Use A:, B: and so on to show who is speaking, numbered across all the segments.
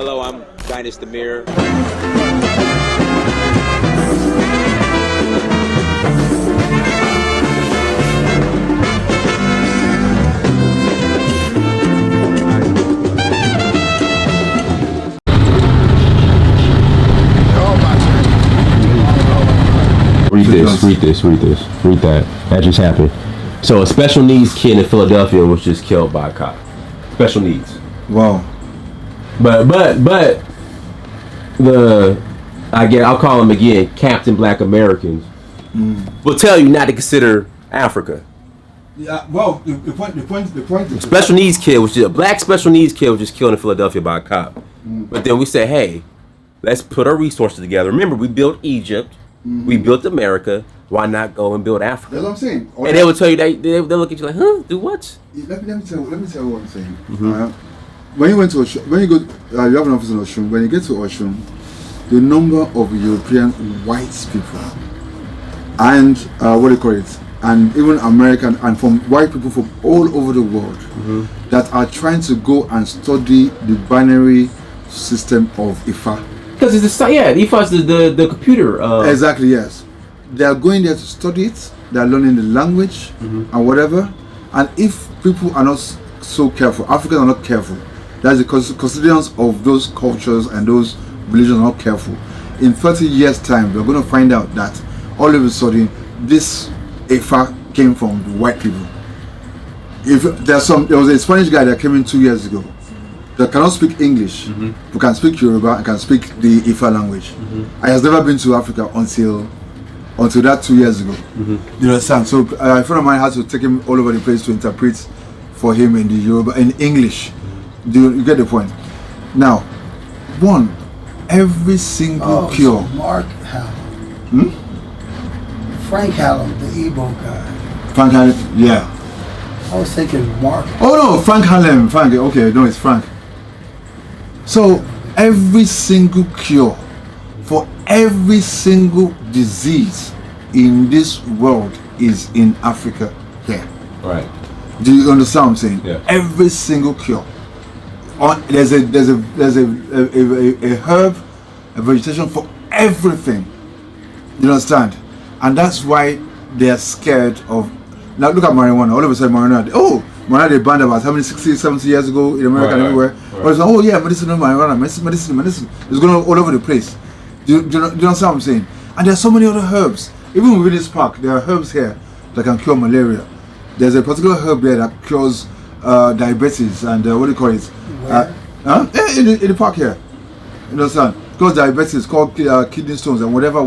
A: Hello, I'm Dinus the Mirror.
B: Read that. That just happened. So a special needs kid in Philadelphia was just killed by a cop. Special needs.
C: Wow.
B: But I'll call them again, Captain Black Americans will tell you not to consider Africa.
C: Yeah. Well, the point.
B: Special needs kid was just a black special needs kid was just killed in Philadelphia by a cop. But then we said, hey, let's put our resources together. Remember, we built Egypt, we built America. Why not go and build Africa?
C: That's what I'm saying.
B: And they will tell you they'll look at you like, huh? Do what?
C: Let me tell you what I'm saying. When you went to Oshun, when you go, you have an office in Oshun. When you get to Oshun, the number of European white people and what do you call it, and even American and from white people from all over the world that are trying to go and study the binary system of Ifa.
B: Because it's Ifa's the computer.
C: Exactly, yes. They are going there to study it. They are learning the language and whatever. And if people are not so careful, Africans are not careful, that's the custodians of those cultures and those religions are not careful. In 30 years' time, we're going to find out that all of a sudden, this Ifa came from the white people. There was a Spanish guy that came in 2 years ago that cannot speak English, who can speak Yoruba and can speak the Ifa language. I has never been to Africa until that 2 years ago. You understand? So a friend of mine had to take him all over the place to interpret for him in the Yoruba, in English. Do you get the point? Now, every single cure.
D: So Mark Hallam. Frank Hallam, the Igbo guy.
C: Frank Hallam, yeah.
D: I was thinking Mark.
C: Oh no, Frank Hallam. Frank, okay, no, it's Frank. So every single cure for every single disease in this world is in Africa here.
B: Right.
C: Do you understand what I'm saying?
B: Yeah.
C: Every single cure. There's a herb, a vegetation for everything. You understand? And that's why they are scared of. Now look at marijuana. All of a sudden marijuana they banned about how many 60, 70 years ago in America and everywhere. Right. But it's like, medicinal marijuana, medicine. It's going all over the place. Do you understand what I'm saying? And there are so many other herbs. Even within this park, there are herbs here that can cure malaria. There's a particular herb there that cures diabetes and what do you call it? In the park here. You understand? Cures diabetes, called kidney stones and whatever.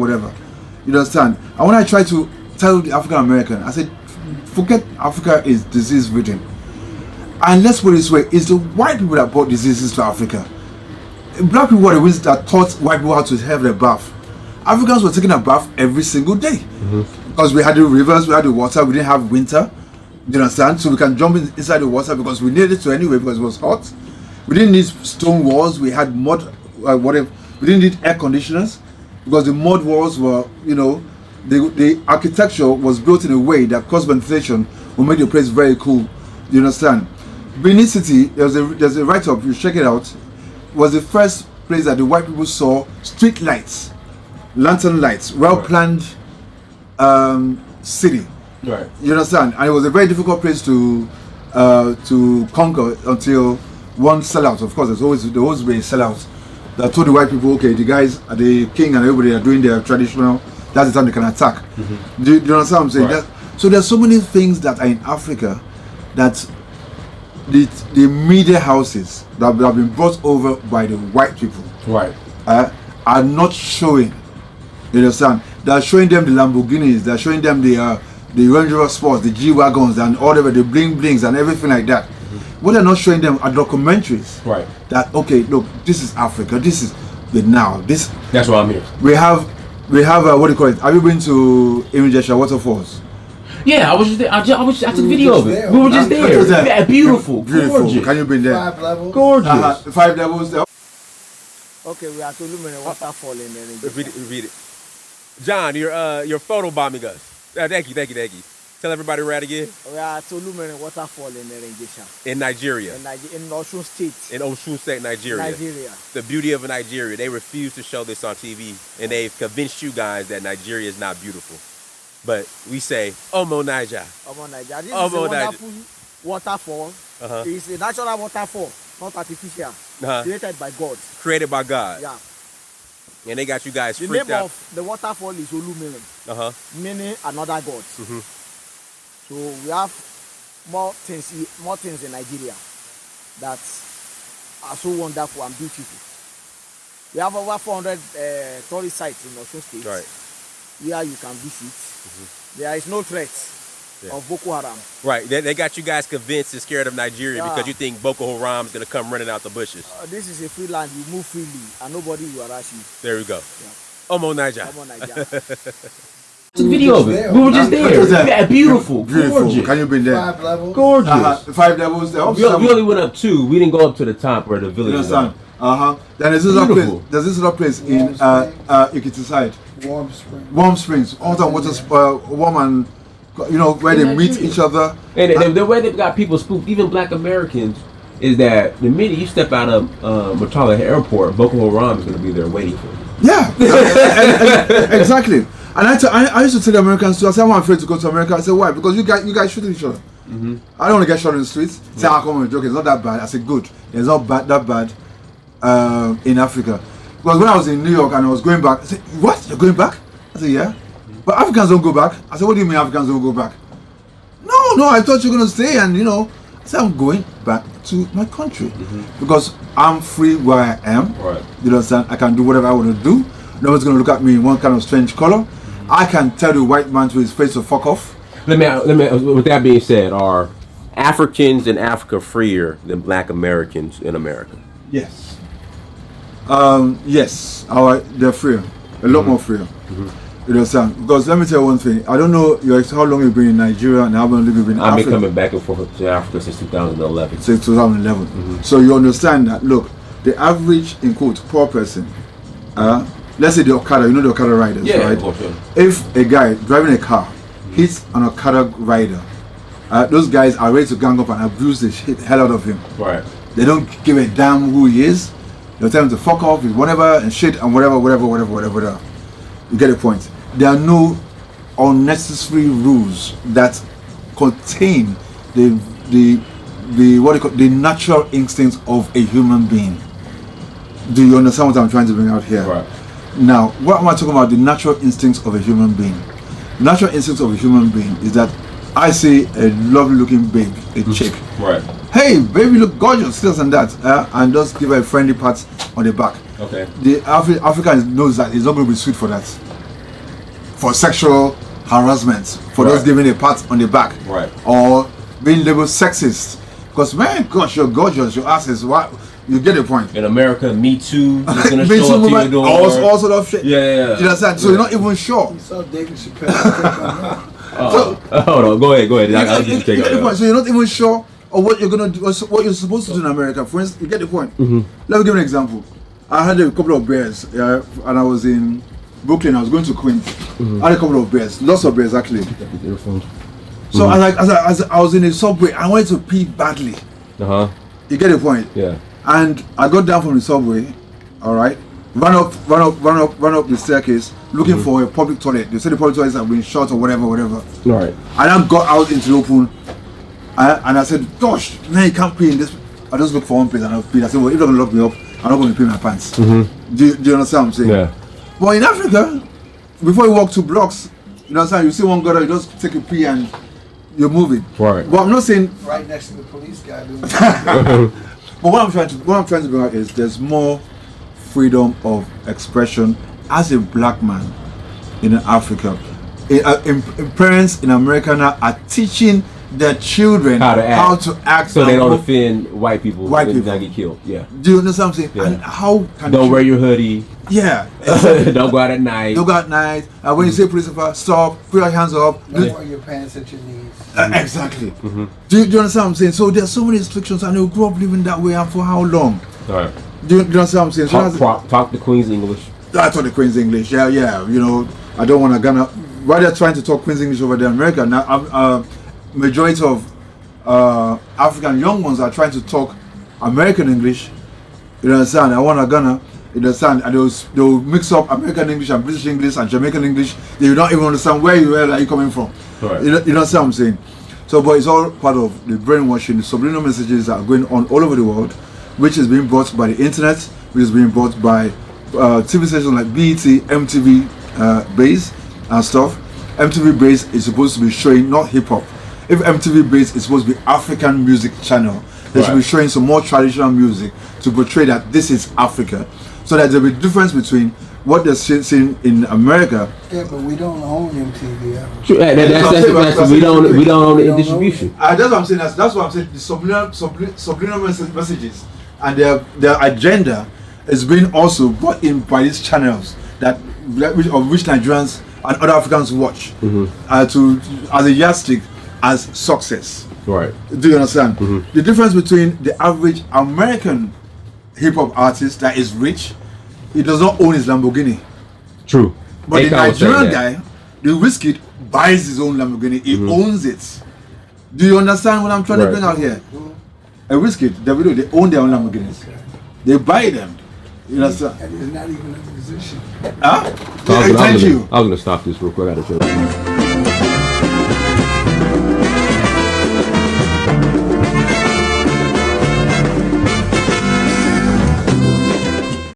C: You understand? And when I try to tell the African American, I said, forget Africa is disease ridden. And let's put it this way, it's the white people that brought diseases to Africa. Black people were the ones that taught white people how to have their bath. Africans were taking a bath every single day. Because we had the rivers, we had the water, we didn't have winter. You understand? So we can jump inside the water because we needed to anyway because it was hot. We didn't need stone walls, we had mud, whatever. We didn't need air conditioners because the mud walls were, the architecture was built in a way that caused ventilation will make the place very cool. You understand? Benin City, there's a write-up, you check it out, was the first place that the white people saw street lights, lantern lights, well-planned city.
B: Right.
C: You understand? And it was a very difficult place to conquer until one sellout. Of course, there always been a sellout that told the white people, okay, the guys, the king and everybody are doing their traditional. That's the time they can attack. Do you understand what I'm saying?
B: Right.
C: So there's so many things that are in Africa that the media houses that have been brought over by the white people,
B: right,
C: are not showing. You understand? They're showing them the Lamborghinis. They're showing them the Range Rover Sports, the G wagons, and all of the bling blings and everything like that. What they're not showing them are documentaries.
B: Right.
C: That okay, look, this is Africa. This is the now.
B: That's why I'm here.
C: We have what do you call it? Have you been to Imijesha Waterfalls?
B: Yeah, I was just there. I took video of it. We were just there. Yeah, beautiful. Gorgeous.
C: Can you been there?
D: 5 levels.
B: Gorgeous.
C: 5 levels there.
E: Okay, we have to illuminate waterfall in there.
B: Repeat it. John, you're photo bombing us. Thank you. Tell everybody where at again.
E: We are at Olumere Waterfall in Erengesha.
B: In Nigeria.
E: In Osun State.
B: In Osun State, Nigeria.
E: Nigeria.
B: The beauty of Nigeria. They refuse to show this on TV, and they've convinced you guys that Nigeria is not beautiful. But we say, Omo Niger.
E: Omo Niger. This
B: Omo
E: is a wonderful waterfall. It's a natural waterfall, not artificial. Created by God.
B: Created by God.
E: Yeah.
B: And they got you guys
E: the
B: freaked
E: name
B: out.
E: of the waterfall is Olumere, meaning another God. So we have more things in Nigeria that are so wonderful and beautiful. We have over 400 tourist sites in Osun State where you can visit. There is no threat of Boko Haram.
B: Right, they got you guys convinced and scared of Nigeria because you think Boko Haram is going to come running out the bushes.
E: This is a free land. You move freely and nobody will harass you.
B: There we go.
E: Yeah.
B: Omo Niger.
E: Omo Niger.
B: Video of it. We were just there. Yeah, beautiful. Gorgeous.
C: Can you be there?
D: 5 levels.
B: Gorgeous.
C: 5 levels.
B: We only went up 2. We didn't go up to the top where the village is.
C: Then there's this other place. There's this other place in Ikiti side. Warm Springs. All the water, warm and where they meet each other.
B: And the way they've got people spooked, even Black Americans, is that the minute you step out of Murtala Airport, Boko Haram is going to be there waiting for you.
C: Yeah, exactly. And I used to tell the Americans too. I said, I'm afraid to go to America. I said, why? Because you guys shoot each other. I don't want to get shot in the streets. Say, come on, joke. It's not that bad. I said, good. It's not that bad in Africa. Because when I was in New York and I was going back, I said, what? You're going back? I said, yeah. But Africans don't go back. I said, what do you mean Africans don't go back? No, I thought you were going to stay. And, I said, I'm going back to my country. Because I'm free where I am.
B: Right.
C: You understand? I can do whatever I want to do. Nobody's going to look at me in one kind of strange color. I can tell the white man to his face to fuck off.
B: Let me. With that being said, are Africans in Africa freer than Black Americans in America?
C: Yes. Yes. They're freer. A lot more freer. You understand? Because let me tell you one thing. I don't know how long you've been in Nigeria and how long you've been in Africa.
B: I've been coming back and forth to Africa since 2011.
C: Since 2011. So you understand that, look, the average, in quote, poor person, let's say the Okada, the Okada riders, right?
B: Yeah.
C: If a guy driving a car hits an Okada rider, those guys are ready to gang up and abuse the hell out of him.
B: Right.
C: They don't give a damn who he is. They'll tell him to fuck off with whatever and shit and whatever. You get the point. There are no unnecessary rules that contain the natural instincts of a human being. Do you understand what I'm trying to bring out here?
B: Right.
C: Now, what am I talking about? The natural instincts of a human being. The natural instincts of a human being is that I see a lovely looking babe, a chick.
B: Right.
C: Hey, baby, look gorgeous, this and that, and just give her a friendly pat on the back.
B: Okay.
C: The African knows that it's not going to be sweet for that. For sexual harassment, for those giving a pat on the back, or being labeled sexist. Because man, gosh, you're gorgeous, your ass is what. You get the point.
B: In America, Me Too is gonna
C: Me
B: show
C: Too
B: up to
C: movement,
B: your door.
C: all sort of shit.
B: Yeah.
C: You understand? So you're not even sure.
D: You saw David Chappelle.
B: Hold on, go ahead. I'll just take it.
C: So you're not even sure of what you're gonna do, what you're supposed to do in America. For instance, you get the point. Let me give you an example. I had a couple of beers, and I was in Brooklyn. I was going to Queens. I had a couple of beers, lots of beers actually. So as I was in a subway, I wanted to pee badly. You get the point?
B: Yeah.
C: And I got down from the subway, all right, run up the staircase, looking for a public toilet. They said the public toilets have been shut or whatever.
B: All right.
C: And I got out into the open, and I said, gosh, man, you can't pee in this. I just look for one place and I'll pee. I said, well, if they're going to lock me up, I'm not going to pee my pants. Do you understand what I'm saying?
B: Yeah.
C: But in Africa, before you walk 2 blocks, you know what I'm saying, you see one gutter, you just take a pee and you're moving.
B: Right.
C: But I'm not saying
D: Right next to the police guy.
C: But what I'm trying to bring out is there's more freedom of expression as a black man in Africa. Parents in America now are teaching their children how to act
B: so they don't offend white people. Not get killed. Yeah.
C: Do you understand what I'm saying?
B: Yeah.
C: And how can
B: don't wear your hoodie.
C: Yeah.
B: Don't go out at night.
C: Don't go out at night. And when you say police officer, stop, put your hands up.
D: Don't wear your pants at your knees.
C: Exactly. Do you understand what I'm saying? So there's so many restrictions and they'll grow up living that way, and for how long?
B: All right.
C: Do you understand what I'm saying?
B: Talk the Queen's English.
C: I talk the Queen's English. Yeah. I don't want to why they're trying to talk Queen's English over there in America now. Majority of African young ones are trying to talk American English. You understand? I want to Ghana. You understand? And they'll mix up American English and British English and Jamaican English. They don't even understand where you are coming from.
B: Right.
C: You know what I'm saying? So, but it's all part of the brainwashing. The subliminal messages that are going on all over the world, which is being brought by the internet, which is being brought by TV stations like BET, MTV Base and stuff. MTV Base is supposed to be showing not hip hop. If MTV Base is supposed to be African music channel, they should be showing some more traditional music to portray that this is Africa, so that there'll be a difference between what they're seeing in America.
D: Yeah, but we don't own MTV.
B: True, that's we don't own the distribution.
C: That's what I'm saying. That's what I'm saying. The subliminal messages and their agenda is being also brought in by these channels which Nigerians and other Africans watch to as a yardstick as success.
B: Right.
C: Do you understand? The difference between the average American hip hop artist that is rich, he does not own his Lamborghini.
B: True.
C: But the Nigerian guy, the Wizkid, buys his own Lamborghini. He owns it. Do you understand what I'm trying to bring out here? A Wizkid, Davido, they own their own Lamborghinis. They buy them. You understand?
D: And he's not even a musician.
C: Huh?
B: So
C: Thank you.
B: I was gonna stop this real quick. I gotta